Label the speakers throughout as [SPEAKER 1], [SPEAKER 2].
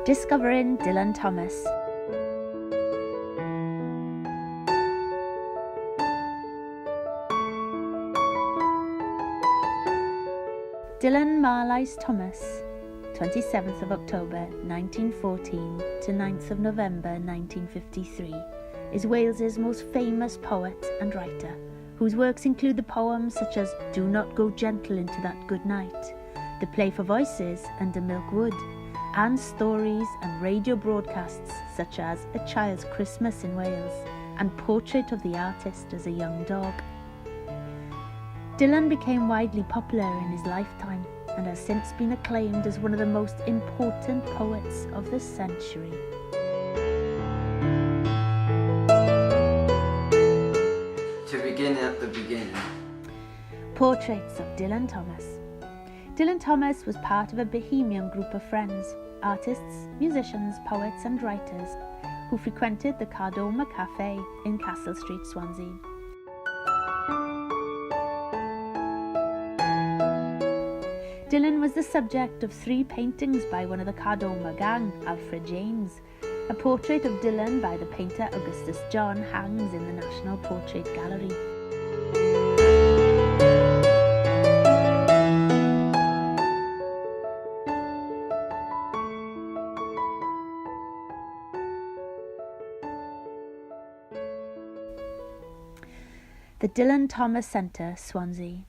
[SPEAKER 1] Discovering Dylan Thomas. Dylan Marlais Thomas, 27th of October 1914 to 9th of November 1953, is Wales's most famous poet and writer, whose works include the poems such as Do Not Go Gentle Into That Good Night, The Play for Voices Under Milk Wood, and stories and radio broadcasts such as A Child's Christmas in Wales and Portrait of the Artist as a Young Dog. Dylan became widely popular in his lifetime and has since been acclaimed as one of the most important poets of the century.
[SPEAKER 2] To begin at the beginning.
[SPEAKER 1] Portraits of Dylan Thomas. Dylan Thomas was part of a bohemian group of friends, artists, musicians, poets and writers who frequented the Cardoma Cafe in Castle Street, Swansea. Dylan was the subject of 3 paintings by one of the Cardoma gang, Alfred James. A portrait of Dylan by the painter Augustus John hangs in the National Portrait Gallery. The Dylan Thomas Centre, Swansea.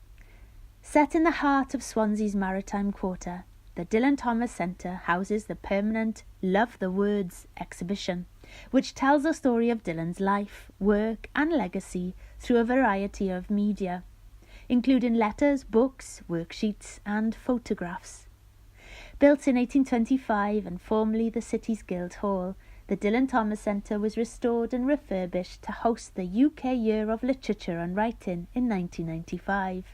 [SPEAKER 1] Set in the heart of Swansea's maritime quarter, the Dylan Thomas Centre houses the permanent Love the Words exhibition, which tells the story of Dylan's life, work and legacy through a variety of media, including letters, books, worksheets and photographs. Built in 1825 and formerly the city's Guildhall, the Dylan Thomas Centre was restored and refurbished to host the UK Year of Literature and Writing in 1995.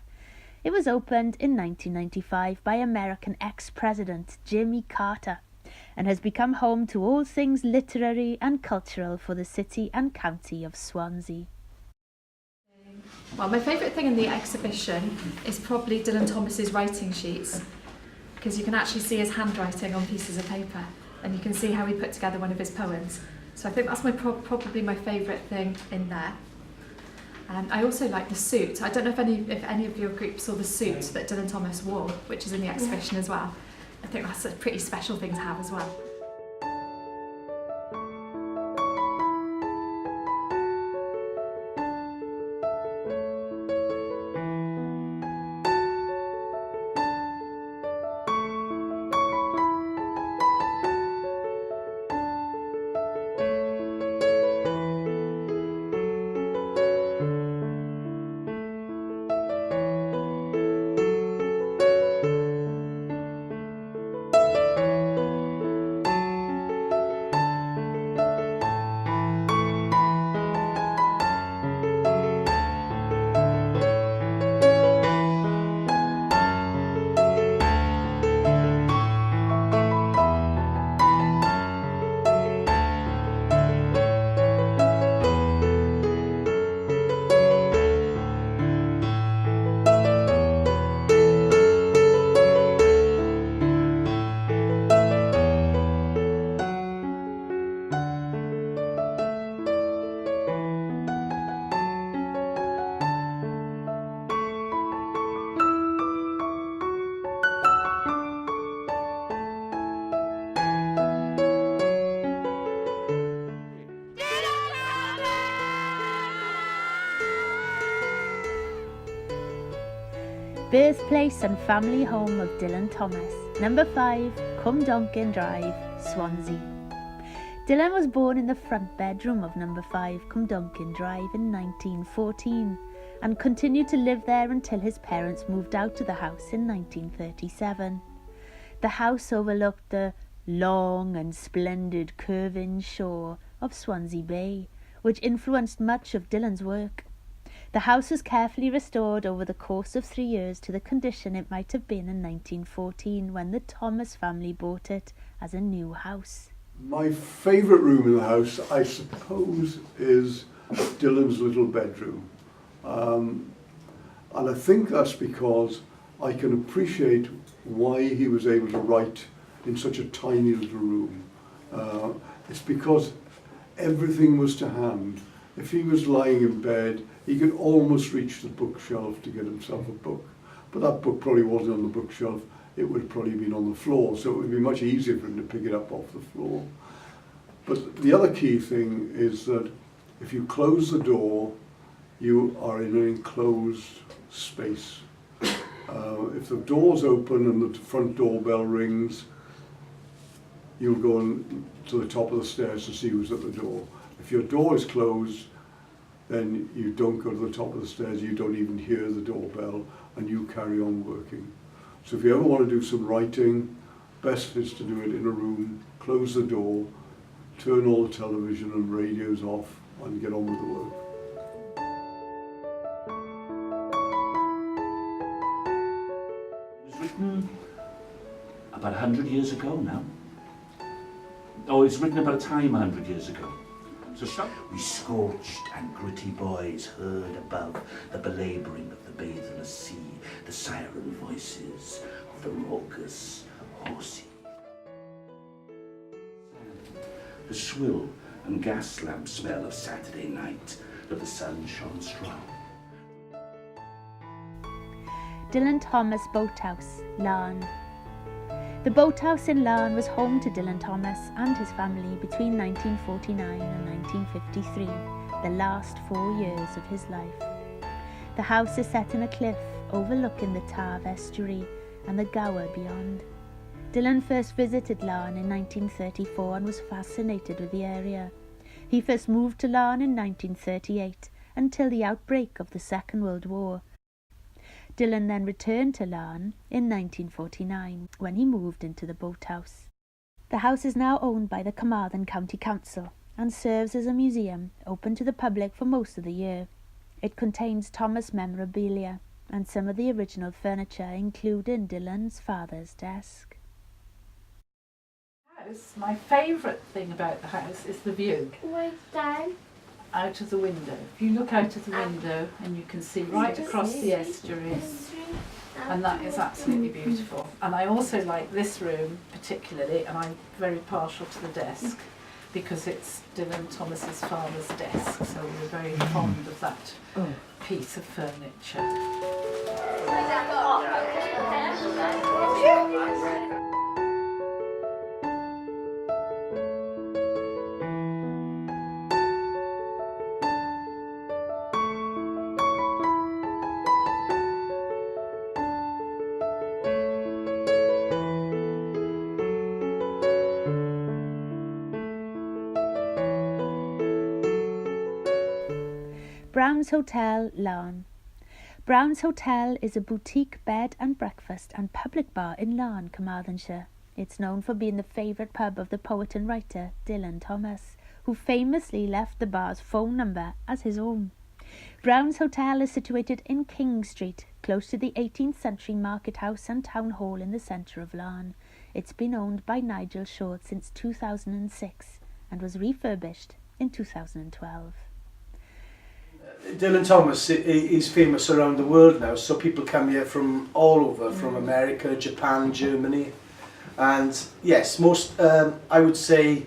[SPEAKER 1] It was opened in 1995 by American ex-president Jimmy Carter and has become home to all things literary and cultural for the city and county of Swansea.
[SPEAKER 3] Well, my favourite thing in the exhibition is probably Dylan Thomas's writing sheets, because you can actually see his handwriting on pieces of paper and you can see how he put together one of his poems. So I think that's probably my favourite thing in there. I also like the suit. I don't know if any of your group saw the suit that Dylan Thomas wore, which is in the exhibition as well. I think that's a pretty special thing to have as well.
[SPEAKER 1] Birthplace and family home of Dylan Thomas, number 5, Cumdonkin Drive, Swansea. Dylan was born in the front bedroom of number 5, Cumdonkin Drive in 1914 and continued to live there until his parents moved out of the house in 1937. The house overlooked the long and splendid curving shore of Swansea Bay, which influenced much of Dylan's work. The house was carefully restored over the course of 3 years to the condition it might have been in 1914 when the Thomas family bought it as a new house.
[SPEAKER 4] My favourite room in the house, I suppose, is Dylan's little bedroom. And I think that's because I can appreciate why he was able to write in such a tiny little room. It's because everything was to hand. If he was lying in bed, he could almost reach the bookshelf to get himself a book. But that book probably wasn't on the bookshelf, it would have probably been on the floor, so it would be much easier for him to pick it up off the floor. But the other key thing is that if you close the door, you are in an enclosed space. If the door's open and the front doorbell rings, you'll go to the top of the stairs to see who's at the door. If your door is closed, then you don't go to the top of the stairs, you don't even hear the doorbell, and you carry on working. So if you ever want to do some writing, best is to do it in a room, close the door, turn all the television and radios off, and get on with the work.
[SPEAKER 5] It was written about 100 years ago now. Oh, it's written about a time 100 years ago. So stop. We scorched and gritty boys heard above the belabouring of the batheless sea, the siren voices of the raucous horsey. The swill and gas lamp smell of Saturday night, though the sun shone strong.
[SPEAKER 1] Dylan Thomas Boathouse, Laugharne. The Boathouse in Laugharne was home to Dylan Thomas and his family between 1949 and 1953, the last 4 years of his life. The house is set in a cliff overlooking the Taf estuary and the Gower beyond. Dylan first visited Laugharne in 1934 and was fascinated with the area. He first moved to Laugharne in 1938 until the outbreak of the Second World War. Dylan then returned to Laugharne in 1949 when he moved into the Boathouse. The house is now owned by the Carmarthen County Council and serves as a museum open to the public for most of the year. It contains Thomas memorabilia and some of the original furniture, including Dylan's father's desk.
[SPEAKER 6] My favourite thing about the house is the view. Out of the window. If you look out of the window and you can see right across the estuaries, and that is absolutely beautiful. And I also like this room particularly, and I'm very partial to the desk because it's Dylan Thomas's father's desk, so we're very fond of that piece of furniture.
[SPEAKER 1] Brown's Hotel, Laugharne. Brown's Hotel is a boutique bed and breakfast and public bar in Laugharne, Carmarthenshire. It's known for being the favourite pub of the poet and writer Dylan Thomas, who famously left the bar's phone number as his own. Brown's Hotel is situated in King Street, close to the 18th century market house and town hall in the centre of Laugharne. It's been owned by Nigel Short since 2006 and was refurbished in 2012.
[SPEAKER 7] Dylan Thomas is famous around the world now, so people come here from all over, from America, Japan, Germany, and yes, I would say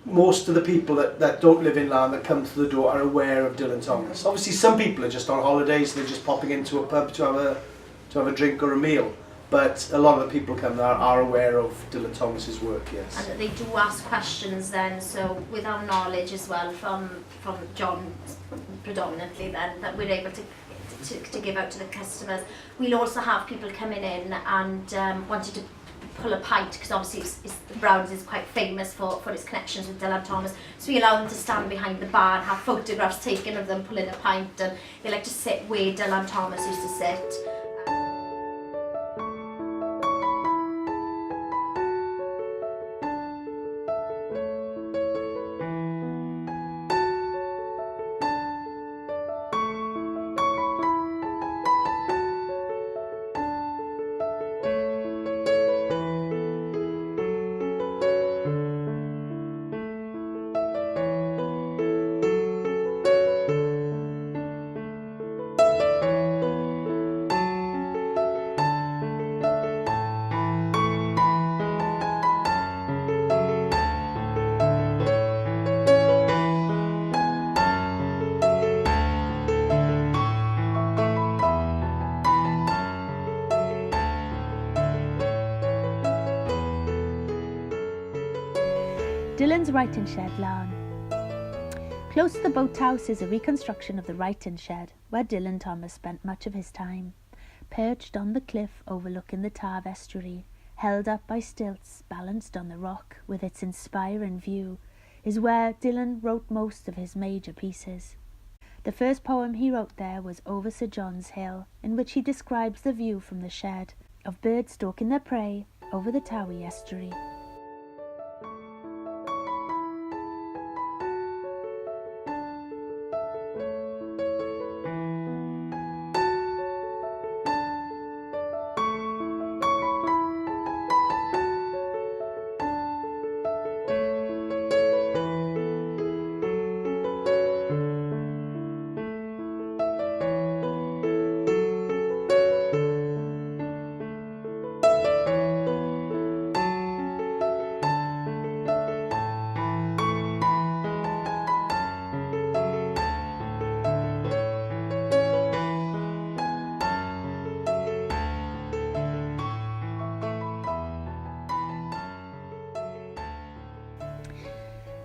[SPEAKER 7] most of the people that don't live in Laugharne that come to the door are aware of Dylan Thomas. Obviously some people are just on holidays, they're just popping into a pub to have a drink or a meal, but a lot of the people come there are aware of Dylan Thomas's work, yes.
[SPEAKER 8] And they do ask questions then, so with our knowledge as well from John predominantly then, that we're able to give out to the customers. We'll also have people coming in and wanting to pull a pint, because obviously Browns is quite famous for its connections with Dylan Thomas, so we allow them to stand behind the bar and have photographs taken of them pulling a pint, and they like to sit where Dylan Thomas used to sit.
[SPEAKER 1] Dylan's writing shed, Laugharne. Close to the boathouse is a reconstruction of the writing shed, where Dylan Thomas spent much of his time. Perched on the cliff overlooking the Tave estuary, held up by stilts balanced on the rock with its inspiring view, is where Dylan wrote most of his major pieces. The first poem he wrote there was Over Sir John's Hill, in which he describes the view from the shed of birds stalking their prey over the Towie estuary.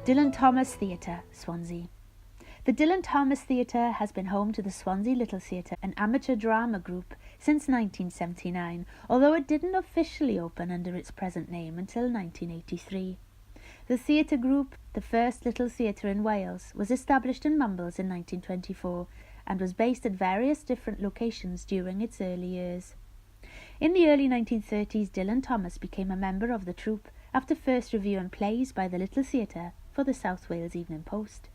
[SPEAKER 1] Dylan Thomas Theatre, Swansea. The Dylan Thomas Theatre has been home to the Swansea Little Theatre, an amateur drama group, since 1979, although it didn't officially open under its present name until 1983. The theatre group, the first little theatre in Wales, was established in Mumbles in 1924 and was based at various different locations during its early years. In the early 1930s, Dylan Thomas became a member of the troupe after first reviewing plays by the Little Theatre for the South Wales Evening Post.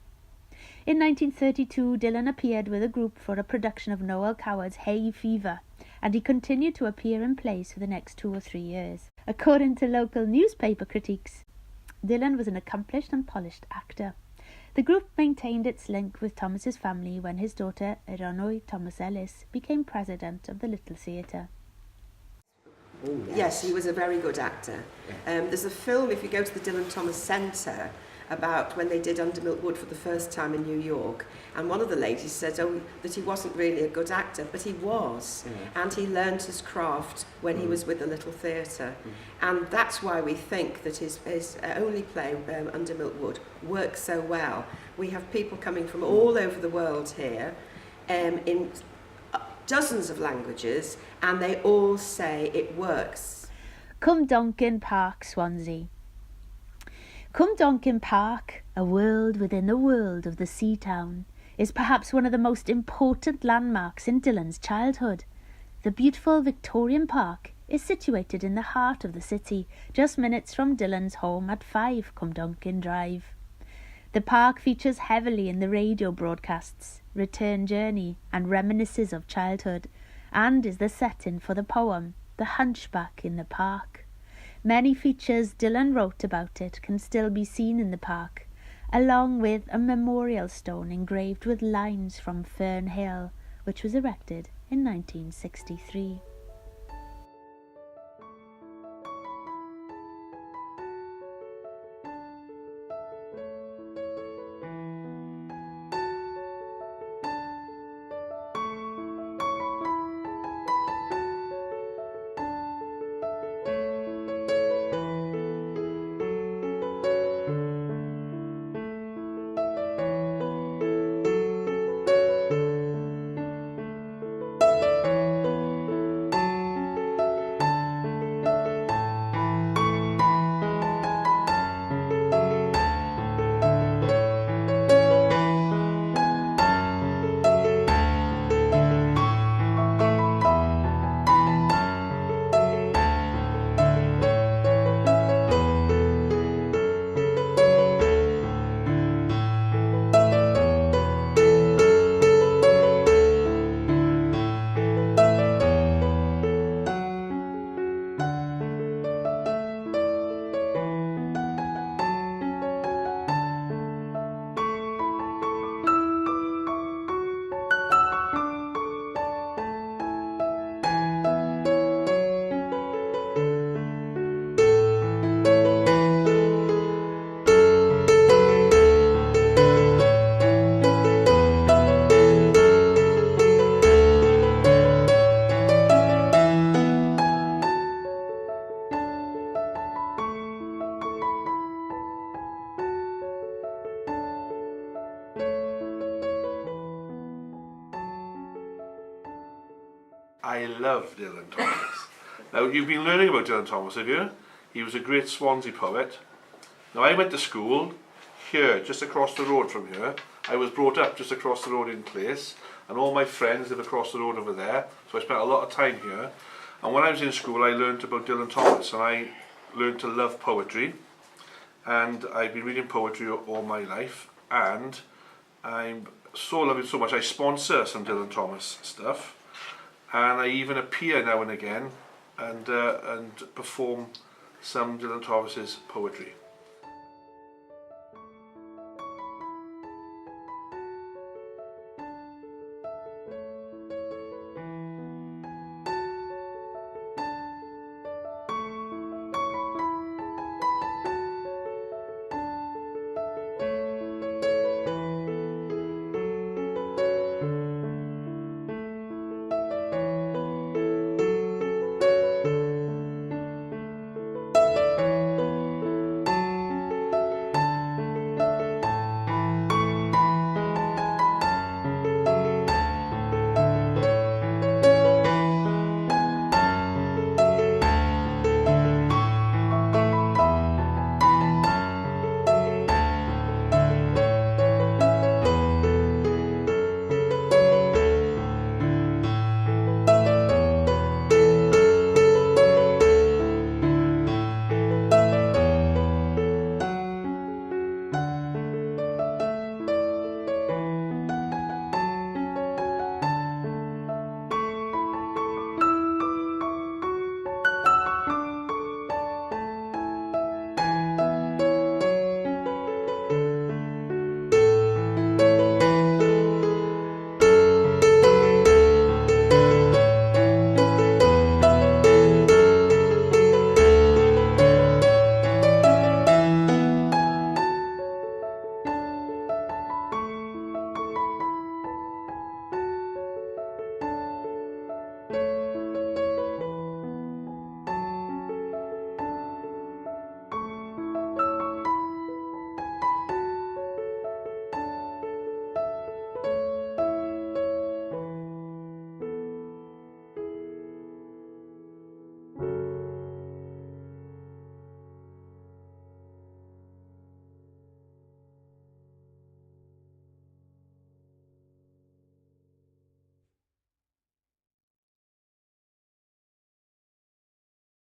[SPEAKER 1] In 1932, Dylan appeared with a group for a production of Noel Coward's Hay Fever, and he continued to appear in plays for the next 2 or 3 years. According to local newspaper critiques, Dylan was an accomplished and polished actor. The group maintained its link with Thomas's family when his daughter, Eronwy Thomas Ellis, became president of the Little Theatre.
[SPEAKER 9] Oh, yes, he was a very good actor. There's a film, if you go to the Dylan Thomas Centre, about when they did Under Milk Wood for the first time in New York, and one of the ladies said that he wasn't really a good actor, but he was, and he learned his craft when he was with the Little Theatre, and that's why we think that his only play, Under Milk Wood, works so well. We have people coming from all over the world here, in dozens of languages, and they all say it works.
[SPEAKER 1] Cwmdonkin Park, Swansea. Cwmdonkin Park, a world within the world of the sea town, is perhaps one of the most important landmarks in Dylan's childhood. The beautiful Victorian Park is situated in the heart of the city, just minutes from Dylan's home at 5 Cwmdonkin Drive. The park features heavily in the radio broadcasts Return Journey and Reminiscences of Childhood, and is the setting for the poem The Hunchback in the Park. Many features Dylan wrote about it can still be seen in the park, along with a memorial stone engraved with lines from Fern Hill, which was erected in 1963.
[SPEAKER 10] I love Dylan Thomas. Now, you've been learning about Dylan Thomas, have you? He was a great Swansea poet. Now, I went to school here, just across the road from here. I was brought up just across the road in Place, and all my friends live across the road over there, so I spent a lot of time here. And when I was in school, I learned about Dylan Thomas, and I learned to love poetry. And I've been reading poetry all my life, and I'm so loving it so much. I sponsor some Dylan Thomas stuff, and I even appear now and again and perform some Dylan Thomas's poetry.